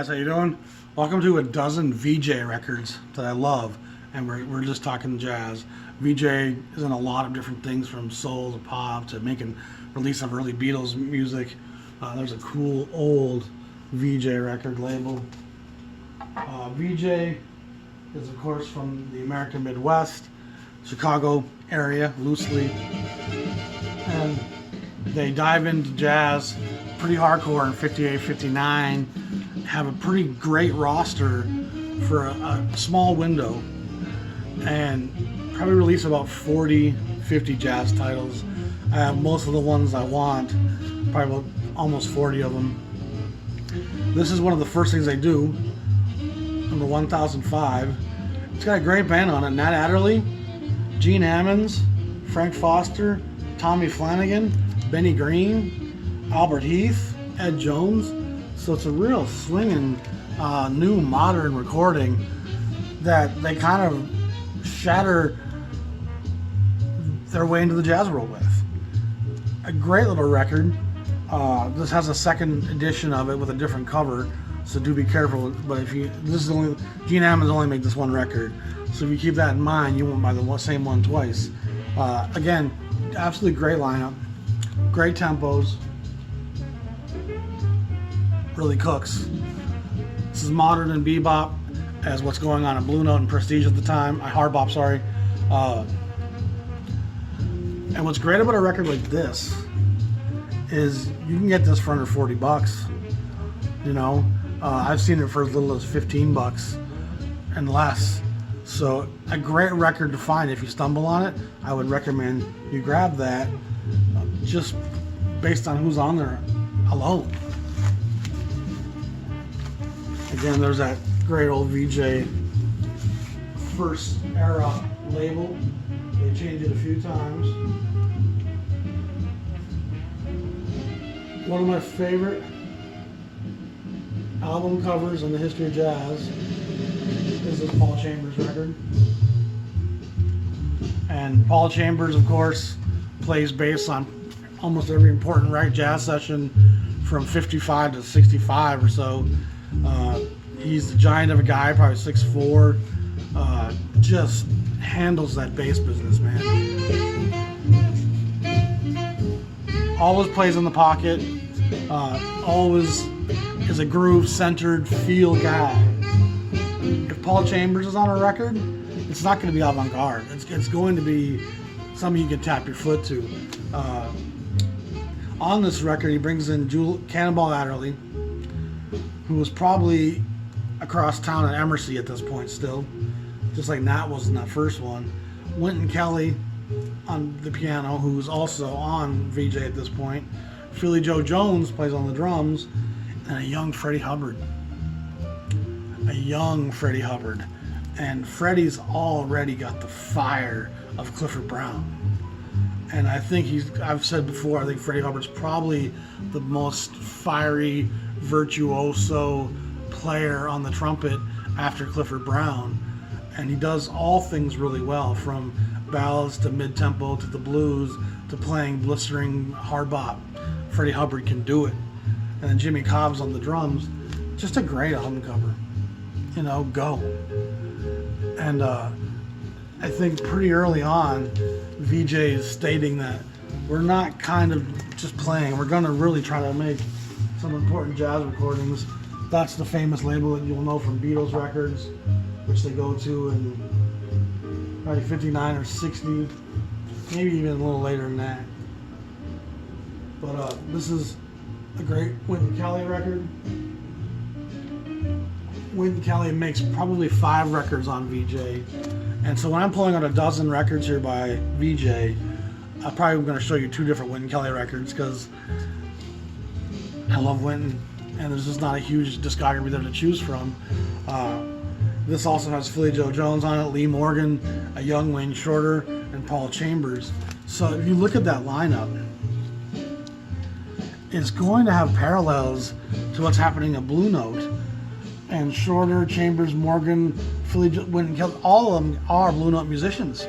guys, how you doing? Welcome to a dozen VeeJay records that I love, and we're just talking jazz. VeeJay is in a lot of different things, from soul to pop to making release of early Beatles music. There's a cool old VeeJay record label. VeeJay is of course from the American Midwest, Chicago area loosely, and they dive into jazz pretty hardcore in 58, 59, have a pretty great roster for a small window, and probably release about 40, 50 jazz titles. I have most of the ones I want, probably about almost 40 of them. This is one of the first things they do, number 1005. It's got a great band on it: Nat Adderley, Gene Ammons, Frank Foster, Tommy Flanagan, Benny Green, Albert Heath, Ed Jones. So it's a real swinging, new modern recording that they kind of shatter their way into the jazz world with. A great little record. This has a second edition of it with a different cover, so do be careful. But if you, this is only, Gene Ammons only made this one record, so if you keep that in mind, you won't buy the same one twice. Again, absolutely great lineup, great tempos, really cooks. This is modern and bebop as what's going on at Blue Note and Prestige at the time. Hard bop, sorry. And what's great about a record like this is you can get this for under 40 bucks. You know, I've seen it for as little as 15 bucks and less. So a great record to find. If you stumble on it, I would recommend you grab that, just based on who's on there alone. Again, there's that great old VeeJay first era label. They changed it a few times. One of my favorite album covers in the history of jazz is this Paul Chambers record. And Paul Chambers, of course, plays bass on almost every important jazz session from 55 to 65 or so. He's the giant of a guy, probably 6'4". Just handles that bass business, man. Always plays in the pocket. Always is a groove-centered feel guy. If Paul Chambers is on a record, it's not going to be avant-garde. It's going to be something you can tap your foot to. On this record, he brings in Cannonball Adderley, who was probably across town at Emersy at this point still, just like Nat was in that first one. Wynton Kelly on the piano, who's also on VeeJay at this point. Philly Joe Jones plays on the drums, and a young Freddie Hubbard. And Freddie's already got the fire of Clifford Brown. And I think I've said before, I think Freddie Hubbard's probably the most fiery, virtuoso player on the trumpet after Clifford Brown. And he does all things really well, from ballads to mid-tempo to the blues to playing blistering hard bop. Freddie Hubbard can do it. And then Jimmy Cobb's on the drums. Just a great album cover. You know, go. And I think pretty early on, VeeJay is stating that we're not kind of just playing, we're going to really try to make some important jazz recordings. That's the famous label that you'll know from Beatles records, which they go to in probably 59 or 60, maybe even a little later than that. But this is a great Wynton Kelly record. Wynton Kelly makes probably 5 records on VeeJay. And so when I'm pulling out a dozen records here by VeeJay, I'm probably going to show you 2 different Wynton Kelly records, because I love Wynton, and there's just not a huge discography there to choose from. This also has Philly Joe Jones on it, Lee Morgan, a young Wayne Shorter, and Paul Chambers. So if you look at that lineup, it's going to have parallels to what's happening at Blue Note. And Shorter, Chambers, Morgan, Philly, Wynton Kelly, all of them are Blue Note musicians.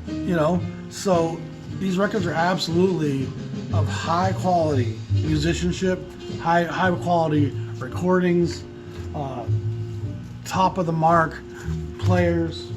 You know, so these records are absolutely of high quality musicianship, high quality recordings, top of the mark players.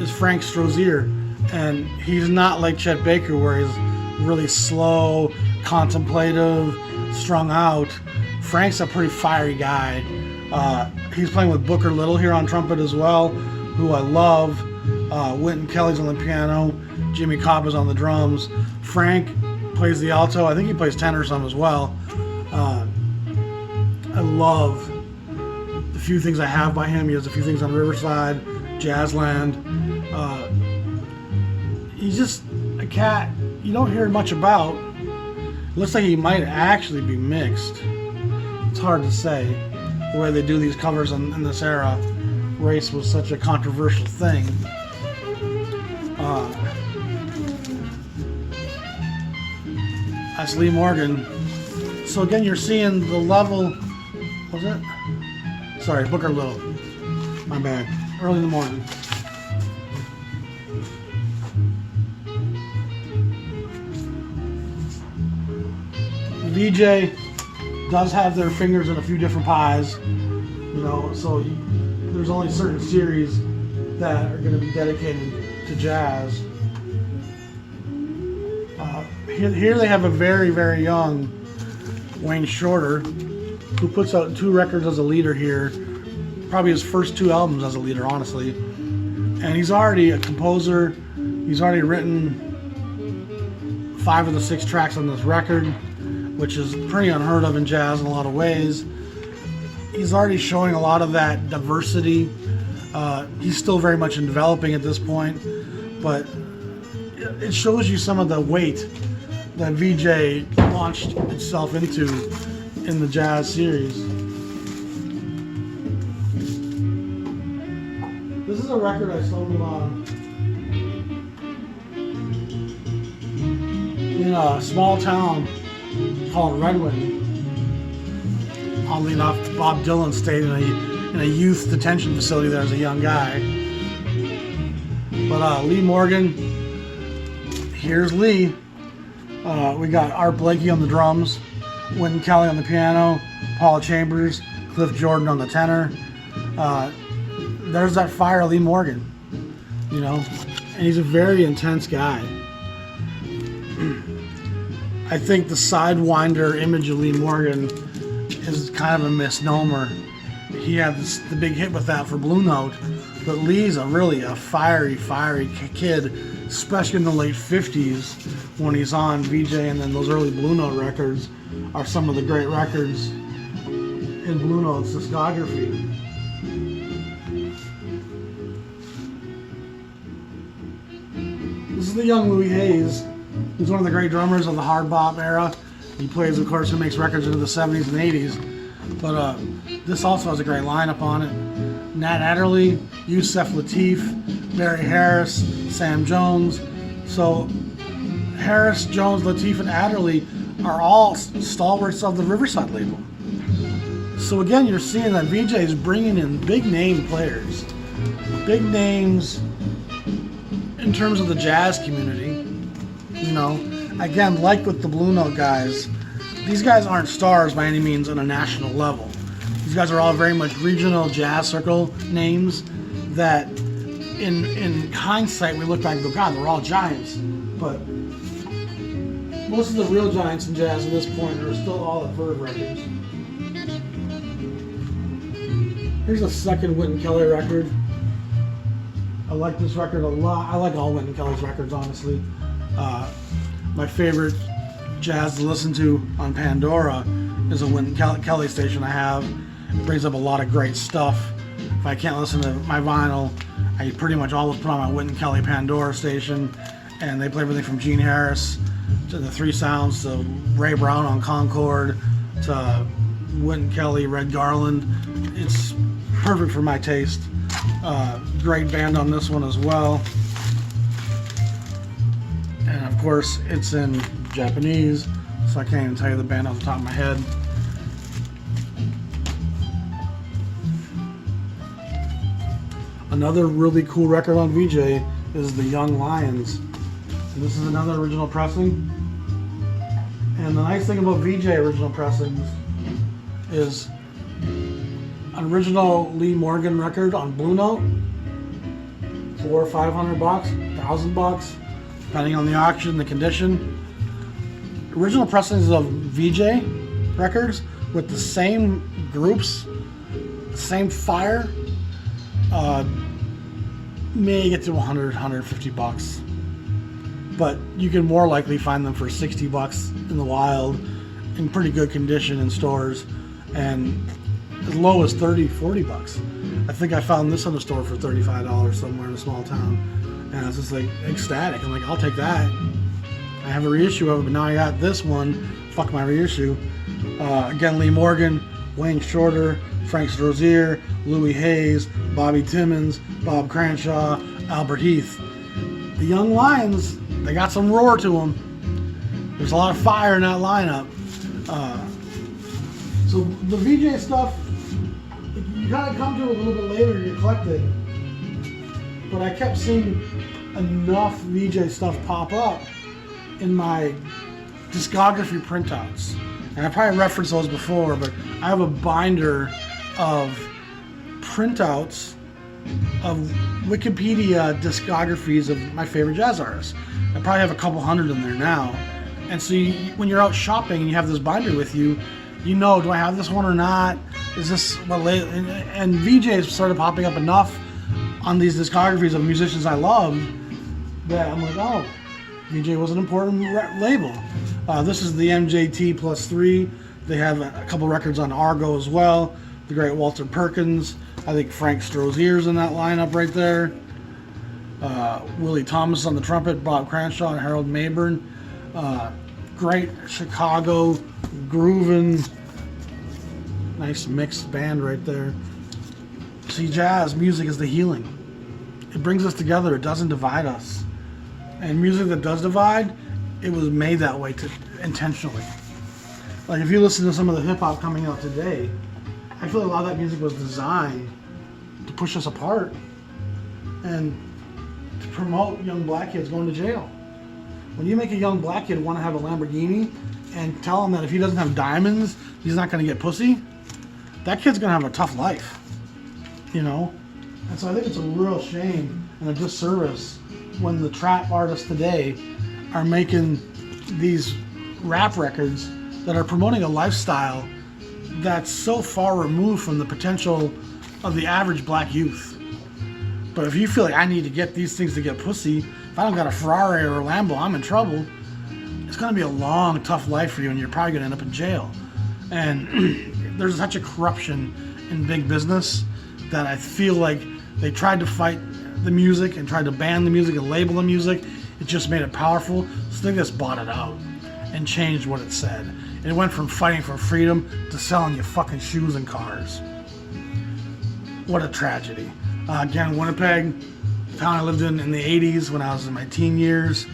Is Frank Strozier, and he's not like Chet Baker where he's really slow, contemplative, strung out. Frank's a pretty fiery guy. He's playing with Booker Little here on trumpet as well, who I love. Wynton Kelly's on the piano, Jimmy Cobb is on the drums. Frank plays the alto. I think he plays tenor some as well. I love the few things I have by him. He has a few things on Riverside, Jazzland. He's just a cat you don't hear much about. Looks like he might actually be mixed. It's hard to say the way they do these covers in this era. Race was such a controversial thing. That's Lee Morgan. So again, you're seeing the level. What was it? Sorry, Booker Little. My bad. Early in the morning. VeeJay does have their fingers in a few different pies, you know, so there's only certain series that are going to be dedicated to jazz. Here they have a very, very young Wayne Shorter, who puts out 2 records as a leader here, probably his first 2 albums as a leader, honestly. And he's already a composer. He's already written 5 of the 6 tracks on this record, which is pretty unheard of in jazz in a lot of ways. He's already showing a lot of that diversity. He's still very much in developing at this point, but it shows you some of the weight that VeeJay launched itself into in the jazz series. This is a record I stumbled on in a small town called Redwood. Oddly enough, Bob Dylan stayed in a youth detention facility there as a young guy. But Lee Morgan, here's Lee. We got Art Blakey on the drums, Wynton Kelly on the piano, Paul Chambers, Cliff Jordan on the tenor. There's that fire Lee Morgan, you know, and he's a very intense guy. I think the Sidewinder image of Lee Morgan is kind of a misnomer. He had the big hit with that for Blue Note, but Lee's really a fiery kid, especially in the late 50s when he's on VeeJay, and then those early Blue Note records are some of the great records in Blue Note's discography. This is the young Louis Hayes. He's one of the great drummers of the hard bop era. He plays, of course, and makes records into the 70s and 80s. But this also has a great lineup on it. Nat Adderley, Yusef Lateef, Barry Harris, Sam Jones. So Harris, Jones, Lateef, and Adderley are all stalwarts of the Riverside label. So again, you're seeing that VeeJay is bringing in big name players. Big names in terms of the jazz community. You know, again, like with the Blue Note guys, these guys aren't stars by any means on a national level. These guys are all very much regional jazz circle names that in hindsight we look back and go, God, they're all giants. But most of the real giants in jazz at this point are still all at Verve Records. Here's a second Wynton Kelly record. I like this record a lot. I like all Wynton Kelly's records, honestly. My favorite jazz to listen to on Pandora is a Wynton Kelly station I have. It brings up a lot of great stuff. If I can't listen to my vinyl, I pretty much always put on my Wynton Kelly Pandora station, and they play everything from Gene Harris to the Three Sounds to Ray Brown on Concord to Wynton Kelly, Red Garland. It's perfect for my taste. Great band on this one as well. And of course, it's in Japanese, so I can't even tell you the band off the top of my head. Another really cool record on VeeJay is The Young Lions. And this is another original pressing. And the nice thing about VeeJay original pressings is an original Lee Morgan record on Blue Note, $400 or $500, $1,000, depending on the auction, the condition. Original pressings of VeeJay records with the same groups, same fire, may get to $100, $150, but you can more likely find them for $60 in the wild, in pretty good condition in stores, and as low as $30, $40. I think I found this on the store for $35 somewhere in a small town, and I was just like ecstatic. I'm like, I'll take that. I have a reissue of it, but now I got this one. Fuck my reissue. Again, Lee Morgan, Wayne Shorter, Frank Strozier, Louis Hayes, Bobby Timmons, Bob Cranshaw, Albert Heath. The Young Lions, they got some roar to them. There's a lot of fire in that lineup. So the VeeJay stuff, you kind of come to it a little bit later, you collect it. But I kept seeing enough VeeJay stuff pop up in my discography printouts. And I probably referenced those before, but I have a binder of printouts of Wikipedia discographies of my favorite jazz artists. I probably have a couple hundred in there now. And so when you're out shopping and you have this binder with you, you know, do I have this one or not? Is this what? And VeeJay started popping up enough on these discographies of musicians I love that I'm like, oh, VeeJay was an important label. This is the MJT plus 3. They have a couple records on Argo as well. The great Walter Perkins. I think Frank Strozier's in that lineup right there. Willie Thomas on the trumpet, Bob Cranshaw and Harold Mayburn. Great Chicago grooving, nice mixed band right there. See, jazz music is the healing. It brings us together. It doesn't divide us. And music that does divide, it was made that way intentionally. Like if you listen to some of the hip hop coming out today, I feel like a lot of that music was designed to push us apart and to promote young black kids going to jail. When you make a young black kid want to have a Lamborghini and tell him that if he doesn't have diamonds, he's not going to get pussy, that kid's going to have a tough life, you know? And so I think it's a real shame and a disservice when the trap artists today are making these rap records that are promoting a lifestyle that's so far removed from the potential of the average black youth. But if you feel like I need to get these things to get pussy, if I don't got a Ferrari or a Lambo, I'm in trouble. It's going to be a long, tough life for you, and you're probably going to end up in jail. And there's such a corruption in big business that I feel like they tried to fight the music and tried to ban the music and label the music. It just made it powerful. So they just bought it out and changed what it said. And it went from fighting for freedom to selling you fucking shoes and cars. What a tragedy. Again, Winnipeg, the town I lived in the 80s when I was in my teen years.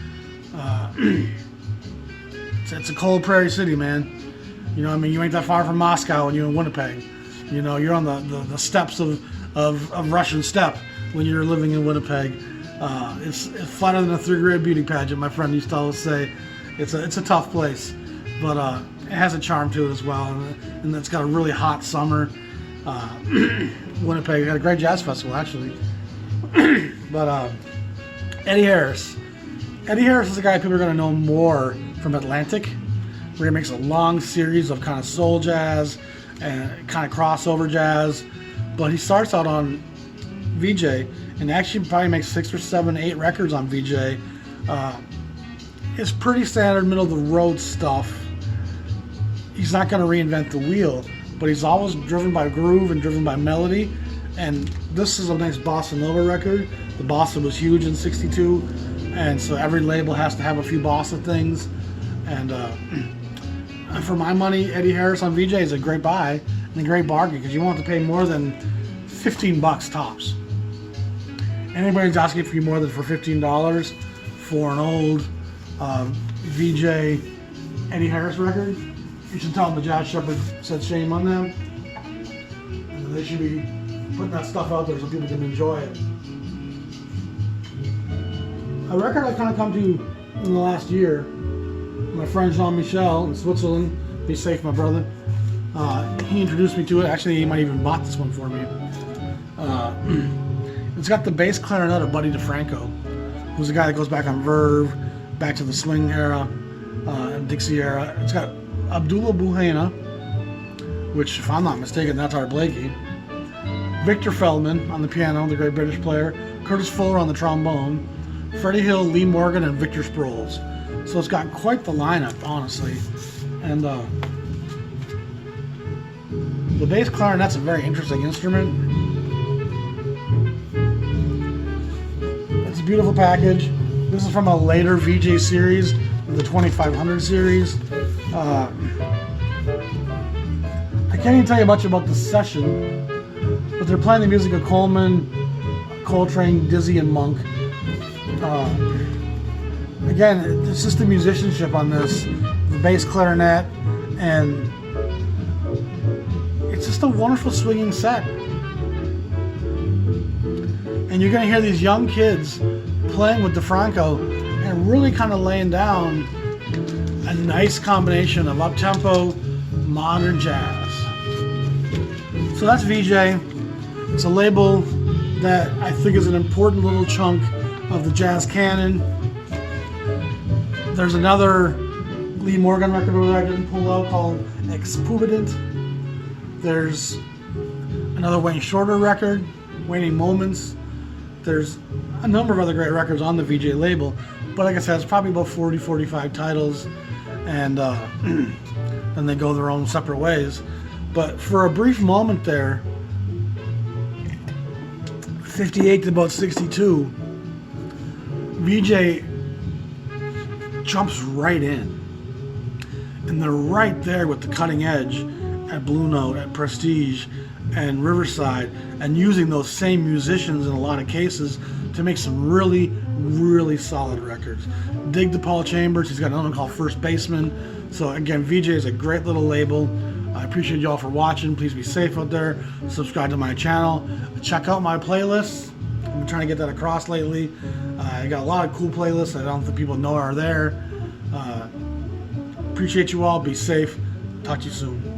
It's a cold prairie city, man. You know what I mean? You ain't that far from Moscow when you're in Winnipeg. You know, you're on the steps of Russian steppe when you're living in Winnipeg. It's flatter than a third-grade beauty pageant, my friend used to always say. It's a tough place, but it has a charm to it as well, and it's got a really hot summer. Winnipeg got a great jazz festival, actually. But Eddie Harris. Eddie Harris is a guy people are going to know more from Atlantic, where he makes a long series of kind of soul jazz and kind of crossover jazz. But he starts out on VeeJay and actually probably makes 6 or 7, 8 records on VeeJay. It's pretty standard middle of the road stuff. He's not going to reinvent the wheel, but he's always driven by groove and driven by melody. And this is a nice bossa nova record. The bossa was huge in '62, and so every label has to have a few bossa things. And for my money, Eddie Harris on VeeJay is a great buy and a great bargain because you won't have to pay more than $15 tops. Anybody's asking for you more than for $15 for an old VeeJay Eddie Harris record, you should tell them the Jazz Shepherd said shame on them. And they should be putting that stuff out there so people can enjoy it. A record I kind of come to in the last year, my friend Jean-Michel in Switzerland, be safe, my brother, he introduced me to it. Actually, he might even bought this one for me. It's got the bass clarinet of Buddy DeFranco, who's a guy that goes back on Verve, back to the swing era, Dixie era. It's got Abdullah Buhaina, which, if I'm not mistaken, that's Art Blakey. Victor Feldman on the piano, the great British player. Curtis Fuller on the trombone. Freddie Hill, Lee Morgan, and Victor Sproles. So it's got quite the lineup, honestly. And the bass clarinet's a very interesting instrument. It's a beautiful package. This is from a later VeeJay series, the 2500 series. I can't even tell you much about the session, but they're playing the music of Coleman, Coltrane, Dizzy, and Monk. Again, it's just the musicianship on this, the bass clarinet, and it's just a wonderful swinging set. And you're going to hear these young kids playing with DeFranco and really kind of laying down a nice combination of up-tempo, modern jazz. So that's VeeJay. It's a label that I think is an important little chunk of the jazz canon. There's another Lee Morgan record over there I didn't pull out called Expubitant. There's another Wayne Shorter record, Waning Moments. There's a number of other great records on the VeeJay label, but like I said, it's probably about 40, 45 titles, and then they go their own separate ways. But for a brief moment there, 58 to about 62, VeeJay jumps right in. And they're right there with the cutting edge at Blue Note, at Prestige, and Riverside, and using those same musicians in a lot of cases to make some really, really solid records. Dig the Paul Chambers. He's got another one called First Baseman. So again, VeeJay is a great little label. I appreciate y'all for watching. Please be safe out there. Subscribe to my channel. Check out my playlists. I've been trying to get that across lately. I got a lot of cool playlists I don't think people know are there. Appreciate you all. Be safe. Talk to you soon.